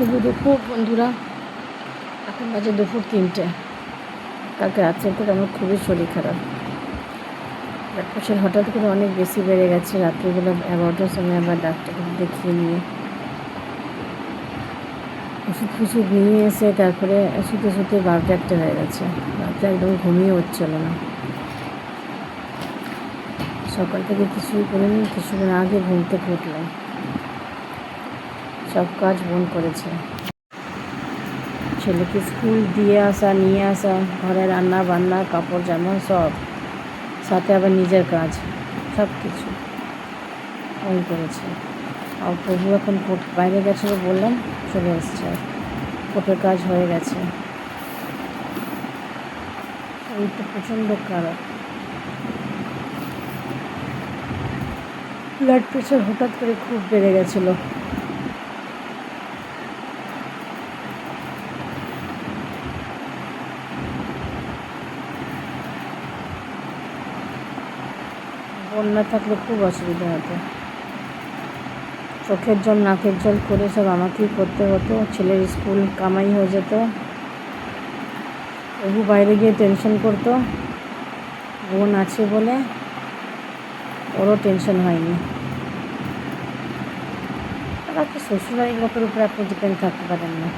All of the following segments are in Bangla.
শুভ দুপুর বন্ধুরা। এখন বাজে দুপুর 3টে। কালকে রাত্রে থেকে আমার খুবই শরীর খারাপ। ব্লাড প্রেশার হঠাৎ করে অনেক বেশি বেড়ে গেছে। রাত্রিবেলা 11টার সময় আবার ডাক্তারকে দেখিয়ে নিয়ে ওষুধ ফষুধ নিয়ে এসে তারপরে শুতে শুতে 12টা-1টা হয়ে গেছে। রাতে একদম ঘুমিয়ে হচ্ছিল না। সকাল থেকে কিছুই করিনি, কিছুক্ষণ আগে ঘুম থেকে উঠলাম, সব কাজ বন্ধ করেছে। ছেলেকে স্কুল দিয়ে আসা, নিয়ে আসা, ঘরে রান্না বান্না, কাপড় জামা সব, সাথে আবার নিজের কাজ, সব কিছু ওই করেছে। আর প্রভু এখন বাইরে গেছিলো বললাম, চলে এসছে, কোর্টের কাজ হয়ে গেছে। শরীরটা প্রচণ্ড খারাপ। ব্লাড প্রেশার হঠাৎ করে খুব বেড়ে গেছিলো। বন্যা থাকলে খুব অসুবিধা হতো। চোখের জল নাকের জল করে সব আমাকেই করতে হতো। ছেলের স্কুল কামাই হয়ে যেত। প্রভু বাইরে গিয়ে টেনশন করতো, বোন আছে বলে ওরও টেনশন হয়নি। আর আপনি শ্বশুরবাড়ির লোকের উপরে আপনি ডিপেন্ড থাকতে পারেন না।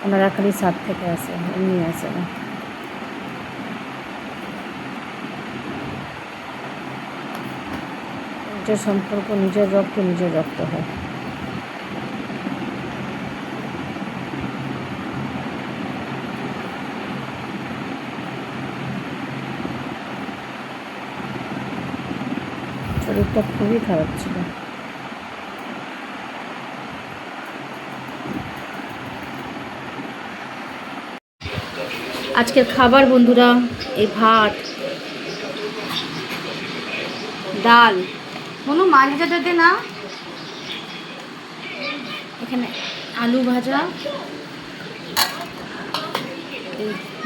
ওনারা খালি সাত থেকে আসে, এমনি আসে না। নিজের সম্পর্ক, নিজের রক্ত হয়। শরীরটা খুবই খারাপ ছিল। আজকের খাবার বন্ধুরা, এই ভাত, ডাল, কোনো মাছ ভাজা দে না, এখানে আলু ভাজা,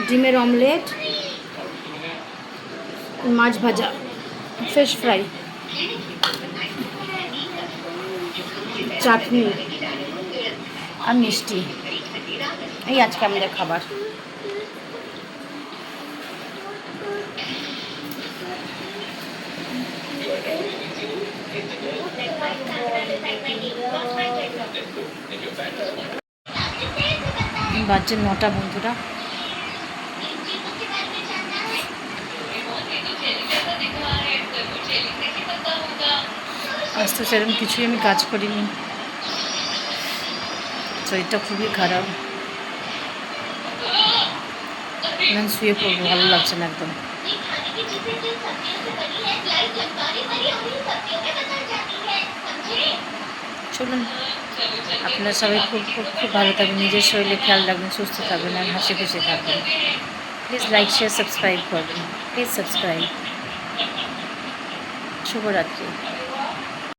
ডিমের অমলেট, মাছ ভাজা, ফিশ ফ্রাই, চাটনি আর মিষ্টি। এই আজকে আমাদের খাবার। বাজে 9টা বন্ধুরা। আজ তো সেরকম কিছুই আমি কাজ করিনি, শরীরটা খুবই খারাপ। আমি শুয়ে পড়বো, ভালো লাগছে না একদম। চলুন, আপনারা সবাই খুব খুব খুব ভালো থাকবেন, নিজের শরীরে খেয়াল রাখবেন, সুস্থ থাকবেন আর হাসি খুশি থাকবেন। প্লিজ লাইক শেয়ার সাবস্ক্রাইব করবেন, প্লিজ সাবস্ক্রাইব। শুভরাত্রি।